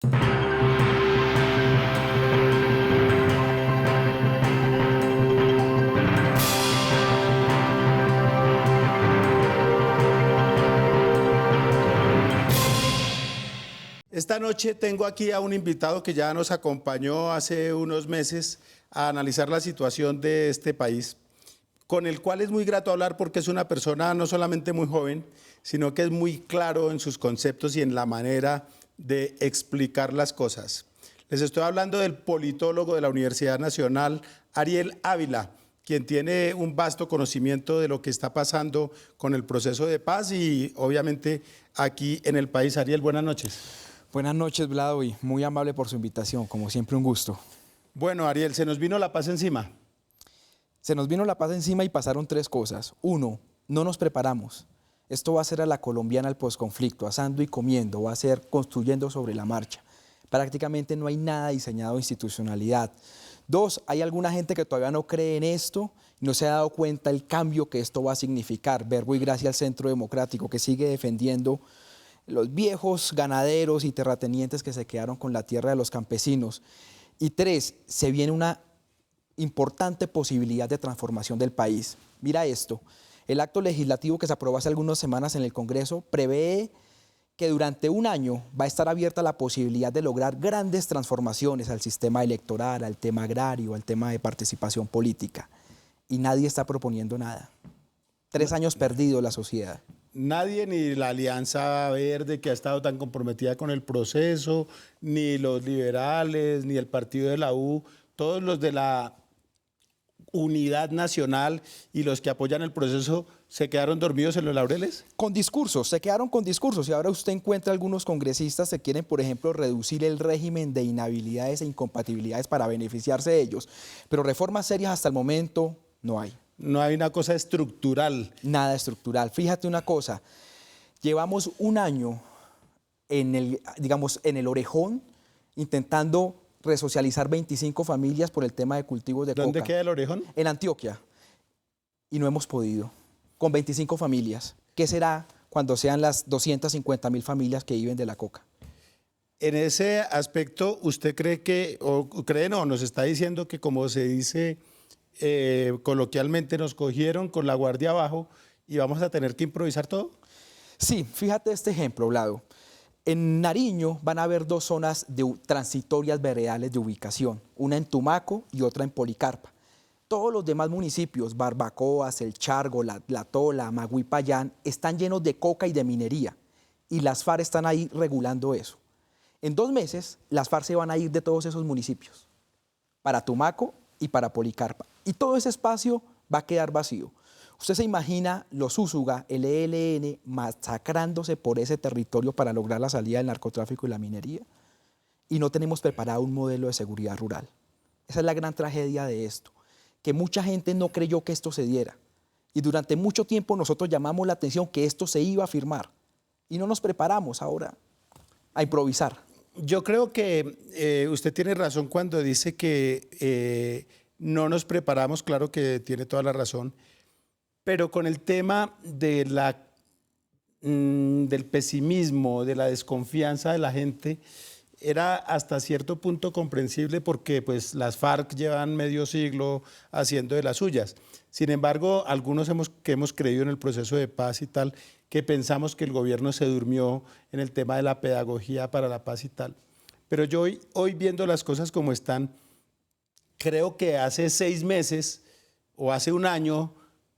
Esta noche tengo aquí a un invitado que ya nos acompañó hace unos meses a analizar la situación de este país, con el cual es muy grato hablar porque es una persona no solamente muy joven, sino que es muy claro en sus conceptos y en la manera de explicar las cosas. Les estoy hablando del politólogo de la Universidad Nacional, Ariel Ávila, quien tiene un vasto conocimiento de lo que está pasando con el proceso de paz y obviamente aquí en el país. Ariel, buenas noches. Buenas noches, Vlado, y muy amable por su invitación, como siempre un gusto. Bueno, Ariel, se nos vino la paz encima. Se nos vino la paz encima y pasaron tres cosas. Uno, no nos preparamos. Esto va a ser a la colombiana el posconflicto, asando y comiendo, va a ser construyendo sobre la marcha. Prácticamente no hay nada diseñado de institucionalidad. Dos, hay alguna gente que todavía no cree en esto y no se ha dado cuenta el cambio que esto va a significar. Verbo y gracia al Centro Democrático, que sigue defendiendo los viejos ganaderos y terratenientes que se quedaron con la tierra de los campesinos. Y tres, se viene una importante posibilidad de transformación del país. Mira esto, el acto legislativo que se aprobó hace algunas semanas en el Congreso prevé que durante un año va a estar abierta la posibilidad de lograr grandes transformaciones al sistema electoral, al tema agrario, al tema de participación política. Y nadie está proponiendo nada. 3 años perdidos la sociedad. Nadie, ni la Alianza Verde, que ha estado tan comprometida con el proceso, ni los liberales, ni el partido de la U, todos los de la Unidad Nacional y los que apoyan el proceso, ¿se quedaron dormidos en los laureles? Con discursos, se quedaron con discursos y ahora usted encuentra algunos congresistas que quieren, por ejemplo, reducir el régimen de inhabilidades e incompatibilidades para beneficiarse de ellos, pero reformas serias hasta el momento no hay. No hay una cosa estructural. Nada estructural. Fíjate una cosa, llevamos un año en el orejón intentando resocializar 25 familias por el tema de cultivos de coca. ¿Dónde queda el orejón? En Antioquia. Y no hemos podido, con 25 familias. ¿Qué será cuando sean las 250.000 familias que viven de la coca? En ese aspecto, ¿usted cree que, o cree no, nos está diciendo que como se dice coloquialmente, nos cogieron con la guardia abajo y vamos a tener que improvisar todo? Sí, fíjate este ejemplo, Vlado. En Nariño van a haber 2 zonas transitorias veredales de ubicación, una en Tumaco y otra en Policarpa. Todos los demás municipios, Barbacoas, El Chargo, La Tola, Magui, Payán, están llenos de coca y de minería y las FARC están ahí regulando eso. En 2 meses, las FARC se van a ir de todos esos municipios, para Tumaco y para Policarpa. Y todo ese espacio va a quedar vacío. Usted se imagina los Úsuga, el ELN, masacrándose por ese territorio para lograr la salida del narcotráfico y la minería. Y no tenemos preparado un modelo de seguridad rural. Esa es la gran tragedia de esto, que mucha gente no creyó que esto se diera. Y durante mucho tiempo nosotros llamamos la atención que esto se iba a firmar. Y no nos preparamos ahora a improvisar. Yo creo que usted tiene razón cuando dice que no nos preparamos, claro que tiene toda la razón, pero con el tema de del pesimismo, de la desconfianza de la gente, era hasta cierto punto comprensible porque pues, las FARC llevan medio siglo haciendo de las suyas. Sin embargo, algunos que hemos creído en el proceso de paz y tal, que pensamos que el gobierno se durmió en el tema de la pedagogía para la paz y tal. Pero yo hoy viendo las cosas como están, creo que hace 6 meses o hace un año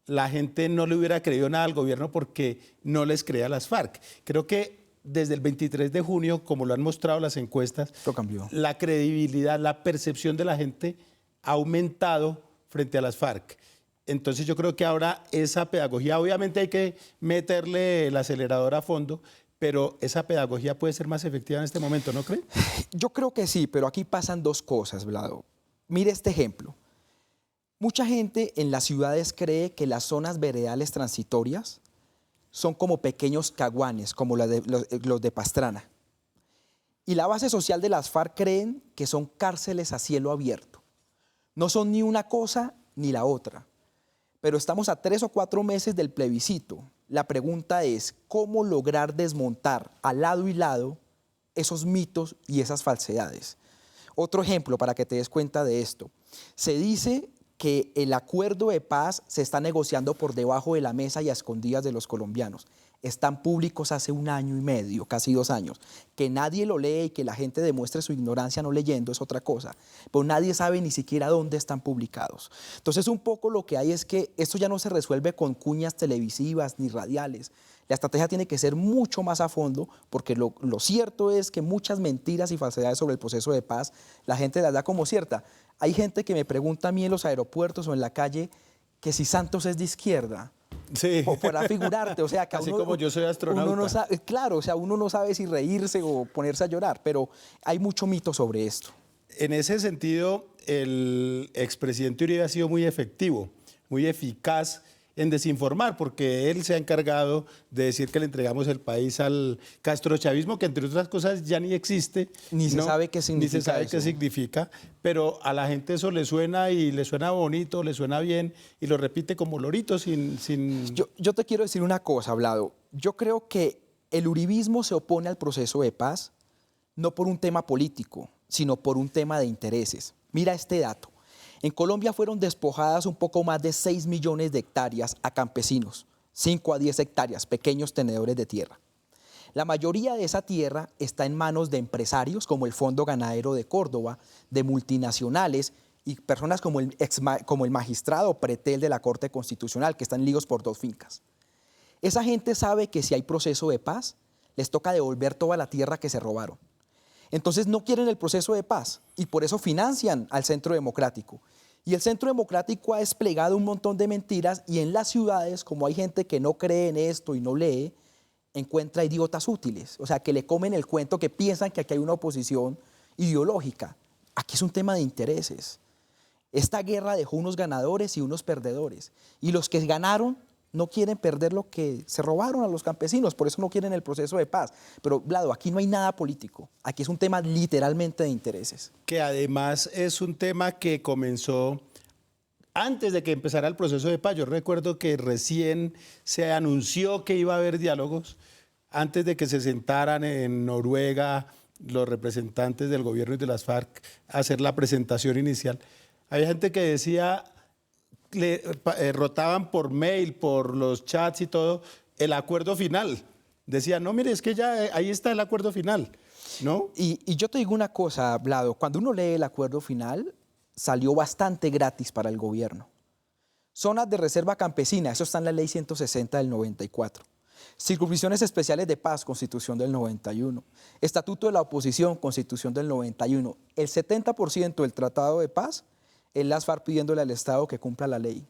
la gente no le hubiera creído nada al gobierno porque no les creía a las FARC. Creo que desde el 23 de junio, como lo han mostrado las encuestas, Esto cambió. la credibilidad, la percepción de la gente ha aumentado frente a las FARC. Entonces yo creo que ahora esa pedagogía, obviamente hay que meterle el acelerador a fondo, pero esa pedagogía puede ser más efectiva en este momento, ¿no cree? Yo creo que sí, pero aquí pasan 2 cosas, Vlado. Mire este ejemplo. Mucha gente en las ciudades cree que las zonas veredales transitorias son como pequeños caguanes, como los de Pastrana. Y la base social de las FARC creen que son cárceles a cielo abierto. No son ni una cosa ni la otra. Pero estamos a 3 o 4 meses del plebiscito. La pregunta es, ¿cómo lograr desmontar a lado y lado esos mitos y esas falsedades. Otro ejemplo para que te des cuenta de esto. Se dice que el acuerdo de paz se está negociando por debajo de la mesa y a escondidas de los colombianos. Están públicos hace 1 año y medio, casi 2 años. Que nadie lo lee y que la gente demuestre su ignorancia no leyendo es otra cosa. Pero nadie sabe ni siquiera dónde están publicados. Entonces un poco lo que hay es que esto ya no se resuelve con cuñas televisivas ni radiales. La estrategia tiene que ser mucho más a fondo, porque lo cierto es que muchas mentiras y falsedades sobre el proceso de paz la gente las da como cierta. Hay gente que me pregunta a mí en los aeropuertos o en la calle que si Santos es de izquierda. Sí. O para figurarte, o sea, que así como yo soy astronauta. Uno no sabe, claro, o sea, uno no sabe si reírse o ponerse a llorar, pero hay mucho mito sobre esto. En ese sentido, el expresidente Uribe ha sido muy efectivo, muy eficaz en desinformar, porque él se ha encargado de decir que le entregamos el país al castrochavismo, que entre otras cosas ya ni existe. Ni se sabe qué significa. Ni se sabe eso. qué significa, pero a la gente eso le suena y le suena bonito, le suena bien y lo repite como lorito sin... Yo te quiero decir una cosa, Vlado. Yo creo que el uribismo se opone al proceso de paz no por un tema político, sino por un tema de intereses. Mira este dato. En Colombia fueron despojadas un poco más de 6 millones de hectáreas a campesinos, 5 a 10 hectáreas, pequeños tenedores de tierra. La mayoría de esa tierra está en manos de empresarios como el Fondo Ganadero de Córdoba, de multinacionales y personas como el magistrado Pretel de la Corte Constitucional, que están ligados por 2 fincas. Esa gente sabe que si hay proceso de paz, les toca devolver toda la tierra que se robaron. Entonces no quieren el proceso de paz y por eso financian al Centro Democrático. Y el Centro Democrático ha desplegado un montón de mentiras y en las ciudades, como hay gente que no cree en esto y no lee, encuentra idiotas útiles. O sea, que le comen el cuento, que piensan que aquí hay una oposición ideológica. Aquí es un tema de intereses. Esta guerra dejó unos ganadores y unos perdedores. Y los que ganaron no quieren perder lo que se robaron a los campesinos, por eso no quieren el proceso de paz. Pero, Vlado, aquí no hay nada político, aquí es un tema literalmente de intereses. Que además es un tema que comenzó antes de que empezara el proceso de paz. Yo recuerdo que recién se anunció que iba a haber diálogos, antes de que se sentaran en Noruega los representantes del gobierno y de las FARC a hacer la presentación inicial. Había gente que decía... rotaban por mail, por los chats y todo, el acuerdo final. Decían, no, mire, es que ya ahí está el acuerdo final, ¿no? Y yo te digo una cosa, Vlado, cuando uno lee el acuerdo final, salió bastante gratis para el gobierno. Zonas de reserva campesina, eso está en la ley 160 del 94. Circunscripciones especiales de paz, Constitución del 91. Estatuto de la oposición, Constitución del 91. El 70% del Tratado de Paz es las FARC pidiéndole al Estado que cumpla la ley.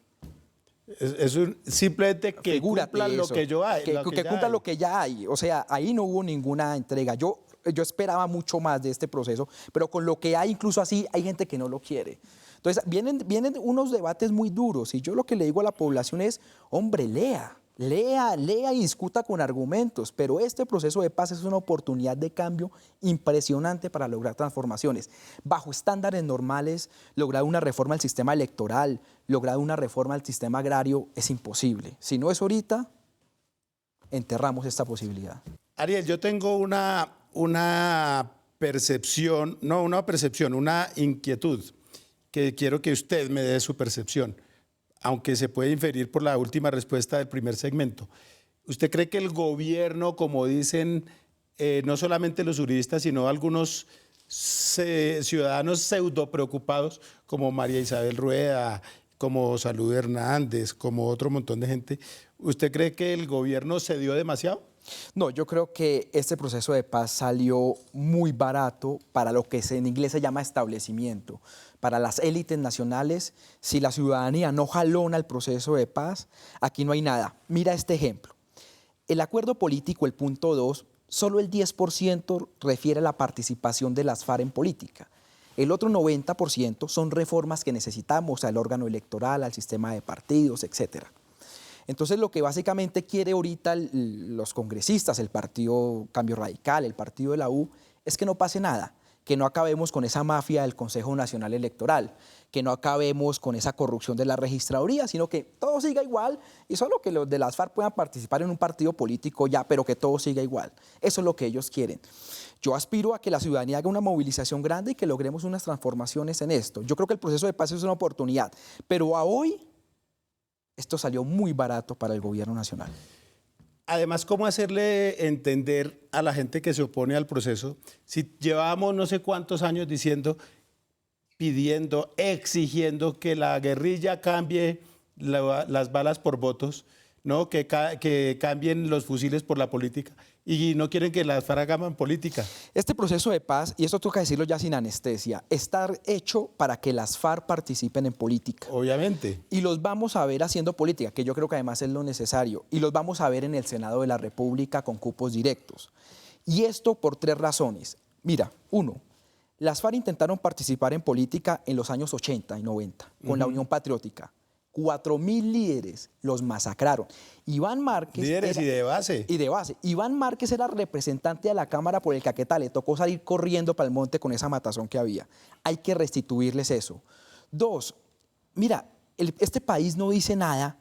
Es simplemente que cumplan lo que yo hay. Que cumplan lo que ya hay. O sea, ahí no hubo ninguna entrega. Yo esperaba mucho más de este proceso, pero con lo que hay, incluso así, hay gente que no lo quiere. Entonces, vienen unos debates muy duros y yo lo que le digo a la población es, hombre, lea y discuta con argumentos, pero este proceso de paz es una oportunidad de cambio impresionante para lograr transformaciones. Bajo estándares normales, lograr una reforma del sistema electoral, lograr una reforma del sistema agrario es imposible. Si no es ahorita, enterramos esta posibilidad. Ariel, yo tengo una inquietud, que quiero que usted me dé su percepción, aunque se puede inferir por la última respuesta del primer segmento. ¿Usted cree que el gobierno, como dicen no solamente los juristas, sino algunos ciudadanos pseudo preocupados, como María Isabel Rueda, como Salud Hernández, como otro montón de gente, ¿usted cree que el gobierno cedió demasiado? No, yo creo que este proceso de paz salió muy barato para lo que en inglés se llama establecimiento. Para las élites nacionales, si la ciudadanía no jalona el proceso de paz, aquí no hay nada. Mira este ejemplo. El acuerdo político, el punto 2, solo el 10% refiere a la participación de las FARC en política. El otro 90% son reformas que necesitamos al órgano electoral, al sistema de partidos, etcétera. Entonces, lo que básicamente quiere ahorita los congresistas, el Partido Cambio Radical, el Partido de la U, es que no pase nada, que no acabemos con esa mafia del Consejo Nacional Electoral, que no acabemos con esa corrupción de la registraduría, sino que todo siga igual y solo que los de las FARC puedan participar en un partido político ya, pero que todo siga igual. Eso es lo que ellos quieren. Yo aspiro a que la ciudadanía haga una movilización grande y que logremos unas transformaciones en esto. Yo creo que el proceso de paz es una oportunidad, pero a hoy esto salió muy barato para el gobierno nacional. Además, ¿cómo hacerle entender a la gente que se opone al proceso si llevábamos no sé cuántos años diciendo, pidiendo, exigiendo que la guerrilla cambie las balas por votos, ¿no? Que cambien los fusiles por la política y no quieren que las FARC hagan política? Este proceso de paz, y esto toca decirlo ya sin anestesia, está hecho para que las FARC participen en política. Obviamente. Y los vamos a ver haciendo política, que yo creo que además es lo necesario. Y los vamos a ver en el Senado de la República con cupos directos. Y esto por 3 razones. Mira, 1, las FARC intentaron participar en política en los años 80 y 90 con la Unión Patriótica. 4.000 líderes los masacraron. Iván Márquez... Líderes y de base. Y de base. Iván Márquez era representante de la Cámara por el Caquetá. Le tocó salir corriendo para el monte con esa matazón que había. Hay que restituirles eso. 2, mira, este país no dice nada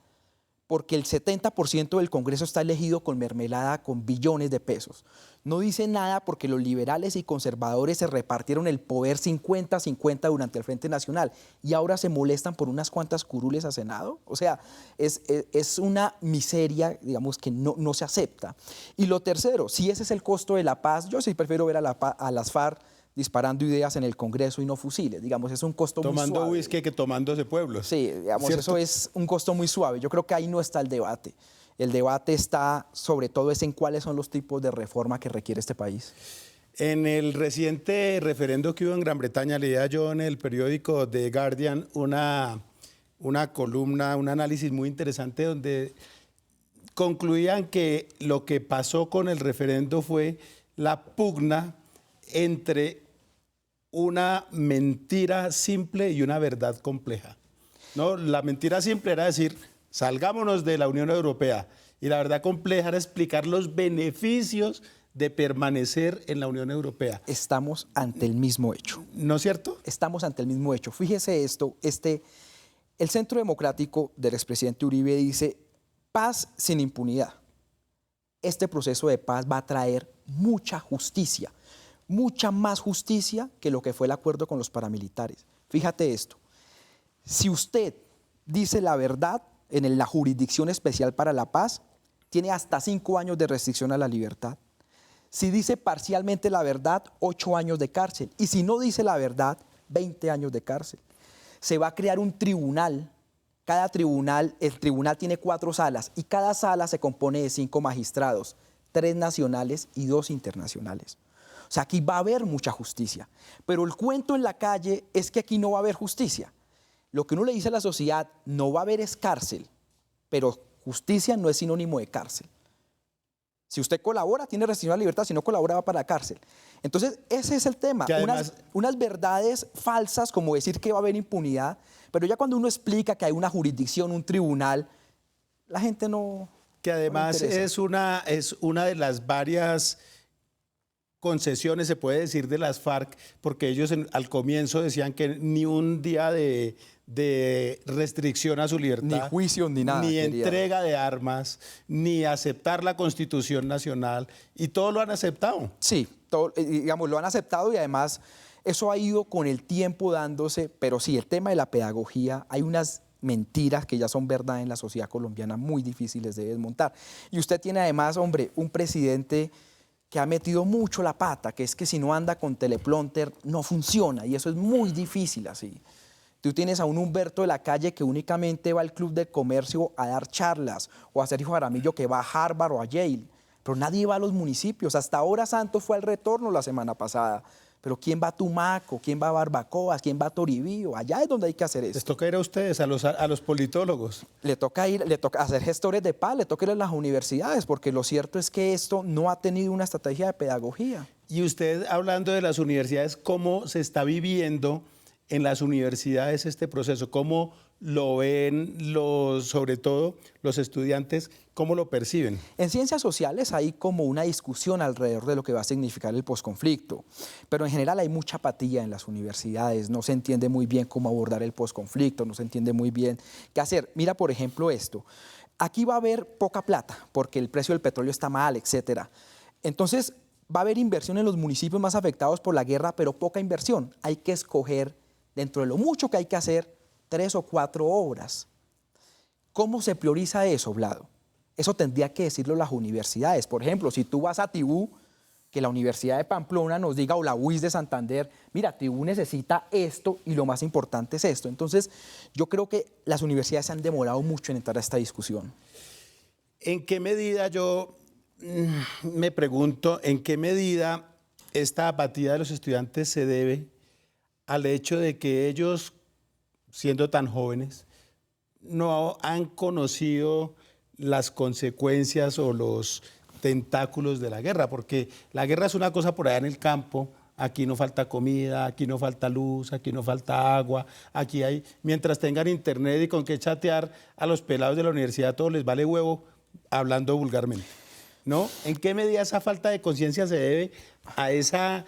porque el 70% del Congreso está elegido con mermelada, con billones de pesos. No dice nada porque los liberales y conservadores se repartieron el poder 50-50 durante el Frente Nacional y ahora se molestan por unas cuantas curules a Senado. O sea, es una miseria, digamos, que no se acepta. Y lo tercero, si ese es el costo de la paz, yo sí prefiero ver a las FARC disparando ideas en el Congreso y no fusiles. Digamos, es un costo muy suave. Tomando whisky que tomándose pueblos. Sí, digamos, ¿cierto? eso es un costo muy suave. Yo creo que ahí no está el debate. El debate está, sobre todo, es en cuáles son los tipos de reforma que requiere este país. En el reciente referendo que hubo en Gran Bretaña, leía yo en el periódico The Guardian una columna, un análisis muy interesante donde concluían que lo que pasó con el referendo fue la pugna entre una mentira simple y una verdad compleja, ¿no? La mentira simple era decir, salgámonos de la Unión Europea, y la verdad compleja era explicar los beneficios de permanecer en la Unión Europea. Estamos ante el mismo hecho. ¿No es cierto? Estamos ante el mismo hecho. Fíjese esto, el Centro Democrático del expresidente Uribe dice, paz sin impunidad. Este proceso de paz va a traer mucha justicia, mucha más justicia que lo que fue el acuerdo con los paramilitares. Fíjate esto, si usted dice la verdad en la Jurisdicción Especial para la Paz, tiene hasta 5 años de restricción a la libertad. Si dice parcialmente la verdad, 8 años de cárcel. Y si no dice la verdad, 20 años de cárcel. Se va a crear un tribunal. Cada tribunal, el tribunal tiene 4 salas y cada sala se compone de 5 magistrados, 3 nacionales y 2 internacionales. O sea, aquí va a haber mucha justicia. Pero el cuento en la calle es que aquí no va a haber justicia. Lo que uno le dice a la sociedad, no va a haber es cárcel, pero justicia no es sinónimo de cárcel. Si usted colabora, tiene restricción a la libertad, si no colabora, va para la cárcel. Entonces, ese es el tema. Además, unas verdades falsas, como decir que va a haber impunidad, pero ya cuando uno explica que hay una jurisdicción, un tribunal, la gente no... Que además no es una de las varias concesiones, se puede decir, de las FARC, porque ellos al comienzo decían que ni un día de restricción a su libertad, ni juicio ni nada, ni entrega de armas, ni aceptar la Constitución Nacional, y todo lo han aceptado. Sí, todo, digamos, lo han aceptado y además eso ha ido con el tiempo dándose, pero sí, el tema de la pedagogía, hay unas mentiras que ya son verdad en la sociedad colombiana muy difíciles de desmontar. Y usted tiene además, hombre, un presidente que ha metido mucho la pata, que es que si no anda con teleprompter no funciona, y eso es muy difícil así. Tú tienes a un Humberto de la Calle que únicamente va al Club del Comercio a dar charlas, o a Sergio Jaramillo que va a Harvard o a Yale, pero nadie va a los municipios. Hasta ahora Santos fue al Retorno la semana pasada, pero ¿quién va a Tumaco? ¿Quién va a Barbacoas? ¿Quién va a Toribío? Allá es donde hay que hacer eso. Les toca ir a ustedes, a los politólogos. Le toca hacer gestores de paz, le toca ir a las universidades, porque lo cierto es que esto no ha tenido una estrategia de pedagogía. Y usted, hablando de las universidades, ¿cómo se está viviendo en las universidades este proceso? ¿Cómo lo ven sobre todo los estudiantes? ¿Cómo lo perciben? En ciencias sociales hay como una discusión alrededor de lo que va a significar el posconflicto, pero en general hay mucha apatía en las universidades, no se entiende muy bien cómo abordar el posconflicto, no se entiende muy bien qué hacer. Mira, por ejemplo, esto. Aquí va a haber poca plata porque el precio del petróleo está mal, etcétera. Entonces, va a haber inversión en los municipios más afectados por la guerra, pero poca inversión. Hay que escoger, dentro de lo mucho que hay que hacer, 3 o 4 obras. ¿Cómo se prioriza eso, Vlado? Eso tendría que decirlo las universidades. Por ejemplo, si tú vas a Tibú, que la Universidad de Pamplona nos diga, o la UIS de Santander, mira, Tibú necesita esto y lo más importante es esto. Entonces, yo creo que las universidades se han demorado mucho en entrar a esta discusión. ¿En qué medida me pregunto, en qué medida esta apatía de los estudiantes se debe al hecho de que ellos, siendo tan jóvenes, no han conocido las consecuencias o los tentáculos de la guerra? Porque la guerra es una cosa por allá en el campo, aquí no falta comida, aquí no falta luz, aquí no falta agua, aquí hay, mientras tengan internet y con qué chatear, a los pelados de la universidad todo les vale huevo, hablando vulgarmente, ¿no? ¿En qué medida esa falta de conciencia se debe a esa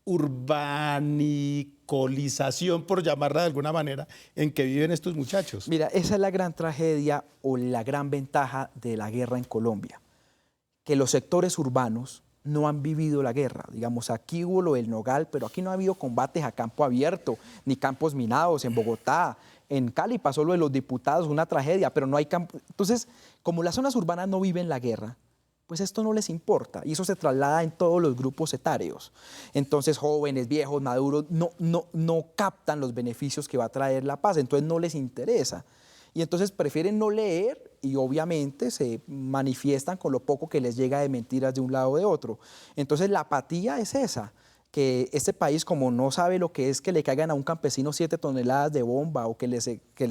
urbanicolización, por llamarla de alguna manera, en que viven estos muchachos? Mira, esa es la gran tragedia o la gran ventaja de la guerra en Colombia, que los sectores urbanos no han vivido la guerra. Digamos, aquí hubo lo del Nogal, pero aquí no ha habido combates a campo abierto, ni campos minados en Bogotá. En Cali pasó lo de los diputados, una tragedia, pero no hay campo. Entonces, como las zonas urbanas no viven la guerra, pues esto no les importa y eso se traslada en todos los grupos etarios. Entonces, jóvenes, viejos, maduros, no captan los beneficios que va a traer la paz, entonces no les interesa. Y entonces prefieren no leer y obviamente se manifiestan con lo poco que les llega de mentiras de un lado o de otro. Entonces la apatía es esa, que este país como no sabe lo que es que le caigan a un campesino 7 toneladas de bomba o que le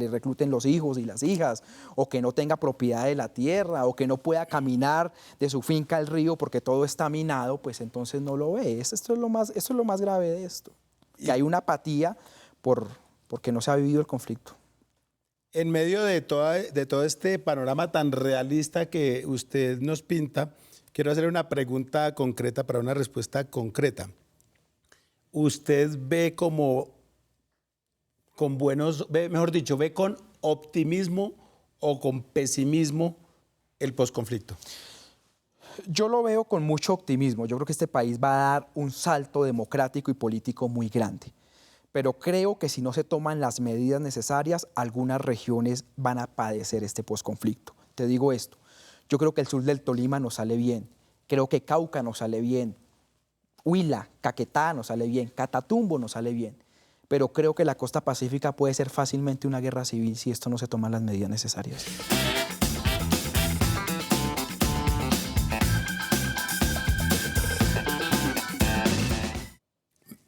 recluten los hijos y las hijas o que no tenga propiedad de la tierra o que no pueda caminar de su finca al río porque todo está minado, pues entonces no lo ve. Esto es lo más grave de esto, que hay una apatía porque no se ha vivido el conflicto. En medio de todo este panorama tan realista que usted nos pinta, quiero hacerle una pregunta concreta para una respuesta concreta. ¿Usted ve ve con optimismo o con pesimismo el posconflicto? Yo lo veo con mucho optimismo. Yo creo que este país va a dar un salto democrático y político muy grande. Pero creo que si no se toman las medidas necesarias, algunas regiones van a padecer este posconflicto. Te digo esto, yo creo que el sur del Tolima nos sale bien, creo que Cauca nos sale bien, Huila, Caquetá nos sale bien, Catatumbo nos sale bien, pero creo que la costa pacífica puede ser fácilmente una guerra civil si esto no se toman las medidas necesarias.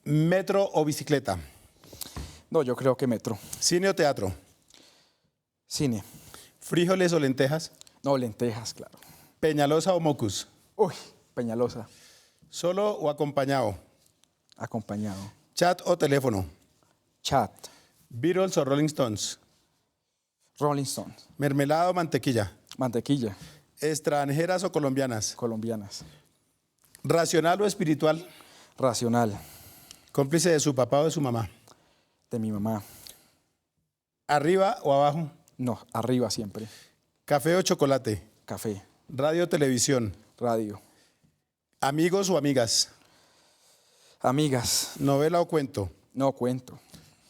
¿Metro o bicicleta? No, yo creo que metro. ¿Cine o teatro? Cine. ¿Frijoles o lentejas? No, lentejas, claro. ¿Peñalosa o Mocus? Uy, Peñalosa. ¿Solo o acompañado? Acompañado. ¿Chat o teléfono? Chat. ¿Beatles o Rolling Stones? Rolling Stones. ¿Mermelada o mantequilla? Mantequilla. ¿Extranjeras o colombianas? Colombianas. ¿Racional o espiritual? Racional. ¿Cómplice de su papá o de su mamá? De mi mamá. ¿Arriba o abajo? No, arriba siempre. ¿Café o chocolate? Café. ¿Radio o televisión? Radio. ¿Amigos o amigas? Amigas. ¿Novela o cuento? No, cuento.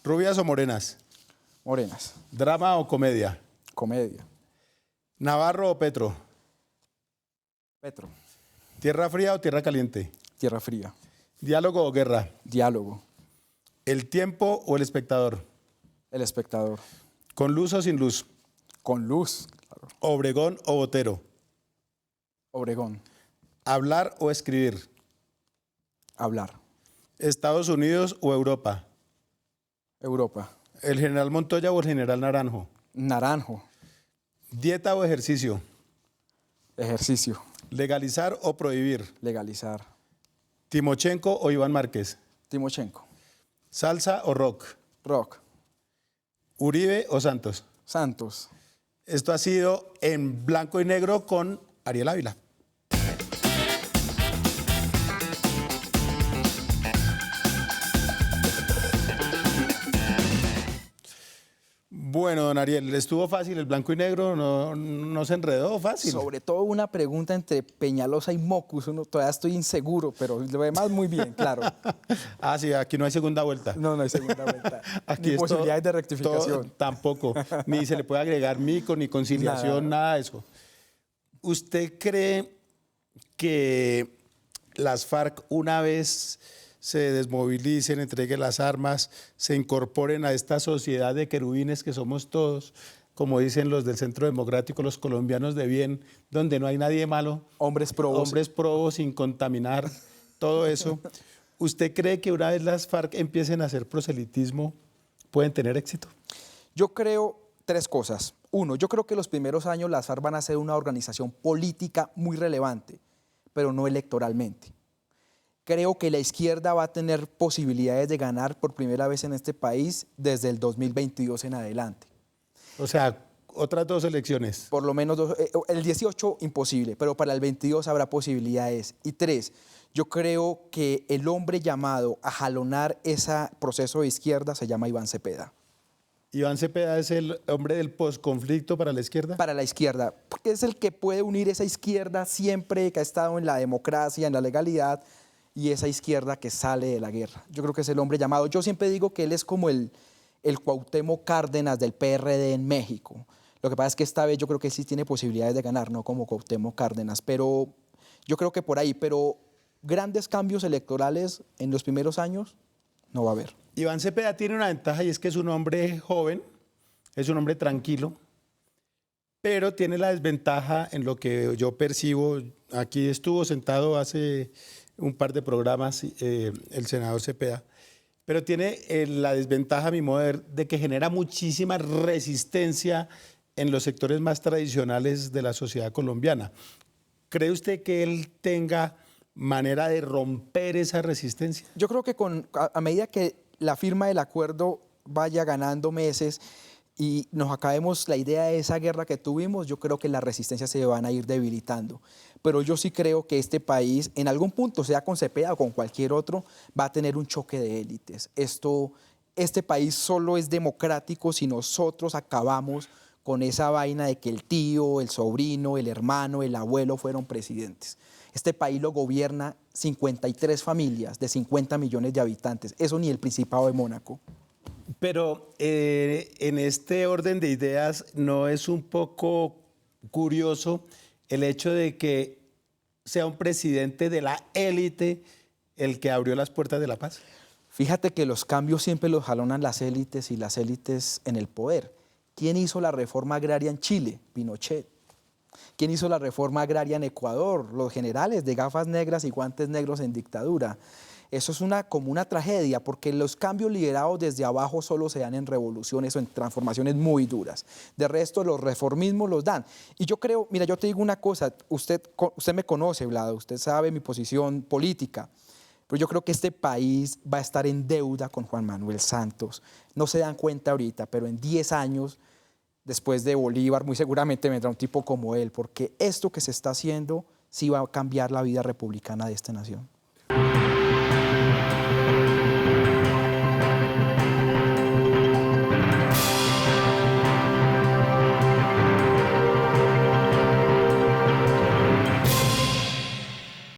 ¿Rubias o morenas? Morenas. ¿Drama o comedia? Comedia. ¿Navarro o Petro? Petro. ¿Tierra fría o tierra caliente? Tierra fría. ¿Diálogo o guerra? Diálogo. ¿El tiempo o el espectador? El espectador. ¿Con luz o sin luz? Con luz. Claro. ¿Obregón o Botero? Obregón. ¿Hablar o escribir? Hablar. ¿Estados Unidos o Europa? Europa. ¿El general Montoya o el general Naranjo? Naranjo. ¿Dieta o ejercicio? Ejercicio. ¿Legalizar o prohibir? Legalizar. ¿Timochenko o Iván Márquez? Timochenko. ¿Salsa o rock? Rock. ¿Uribe o Santos? Santos. Esto ha sido en blanco y negro con Ariel Ávila. Bueno, don Ariel, ¿estuvo fácil el blanco y negro? ¿No se enredó fácil? Sobre todo una pregunta entre Peñalosa y Mocus. Todavía estoy inseguro, pero lo demás muy bien, claro. Ah, sí, aquí no hay segunda vuelta. No hay segunda vuelta. Aquí Ni posibilidades de rectificación. Tampoco. Ni se le puede agregar mico, ni conciliación, nada de eso. ¿Usted cree que las FARC, una vez se desmovilicen, entreguen las armas, se incorporen a esta sociedad de querubines que somos todos, como dicen los del Centro Democrático, los colombianos de bien, donde no hay nadie malo? Hombres probos. Hombres probos, sin contaminar, todo eso. ¿Usted cree que una vez las FARC empiecen a hacer proselitismo, pueden tener éxito? Yo creo tres cosas. Uno, yo creo que los primeros años las FARC van a ser una organización política muy relevante, pero no electoralmente. Creo que la izquierda va a tener posibilidades de ganar por primera vez en este país desde el 2022 en adelante. O sea, otras dos elecciones. Por lo menos el 18 imposible, pero para el 22 habrá posibilidades. Y tres, yo creo que el hombre llamado a jalonar ese proceso de izquierda se llama Iván Cepeda. ¿Iván Cepeda es el hombre del posconflicto para la izquierda? Para la izquierda, porque es el que puede unir esa izquierda siempre que ha estado en la democracia, en la legalidad, y esa izquierda que sale de la guerra. Yo creo que es el hombre llamado. Yo siempre digo que él es como el Cuauhtémoc Cárdenas del PRD en México. Lo que pasa es que esta vez yo creo que sí tiene posibilidades de ganar, no como Cuauhtémoc Cárdenas, pero yo creo que por ahí. Pero grandes cambios electorales en los primeros años no va a haber. Iván Cepeda tiene una ventaja y es que es un hombre joven, es un hombre tranquilo, pero tiene la desventaja en lo que yo percibo. Aquí estuvo sentado hace un par de programas el senador Cepeda, pero tiene la desventaja, a mi modo de ver, de que genera muchísima resistencia en los sectores más tradicionales de la sociedad colombiana. ¿Cree usted que él tenga manera de romper esa resistencia? Yo creo que a medida que la firma del acuerdo vaya ganando meses y nos acabemos la idea de esa guerra que tuvimos, yo creo que las resistencias se van a ir debilitando. Pero yo sí creo que este país, en algún punto, sea con Cepeda o con cualquier otro, va a tener un choque de élites. Este país solo es democrático si nosotros acabamos con esa vaina de que el tío, el sobrino, el hermano, el abuelo fueron presidentes. Este país lo gobierna 53 familias de 50 millones de habitantes. Eso ni el Principado de Mónaco. Pero en este orden de ideas, ¿no es un poco curioso el hecho de que sea un presidente de la élite el que abrió las puertas de la paz? Fíjate que los cambios siempre los jalonan las élites y las élites en el poder. ¿Quién hizo la reforma agraria en Chile? Pinochet. ¿Quién hizo la reforma agraria en Ecuador? Los generales de gafas negras y guantes negros en dictadura. Eso es como una tragedia, porque los cambios liderados desde abajo solo se dan en revoluciones o en transformaciones muy duras. De resto, los reformismos los dan. Y yo creo, mira, yo te digo una cosa, usted me conoce, Vlado, usted sabe mi posición política, pero yo creo que este país va a estar en deuda con Juan Manuel Santos. No se dan cuenta ahorita, pero en 10 años, después de Bolívar, muy seguramente vendrá un tipo como él, porque esto que se está haciendo sí va a cambiar la vida republicana de esta nación.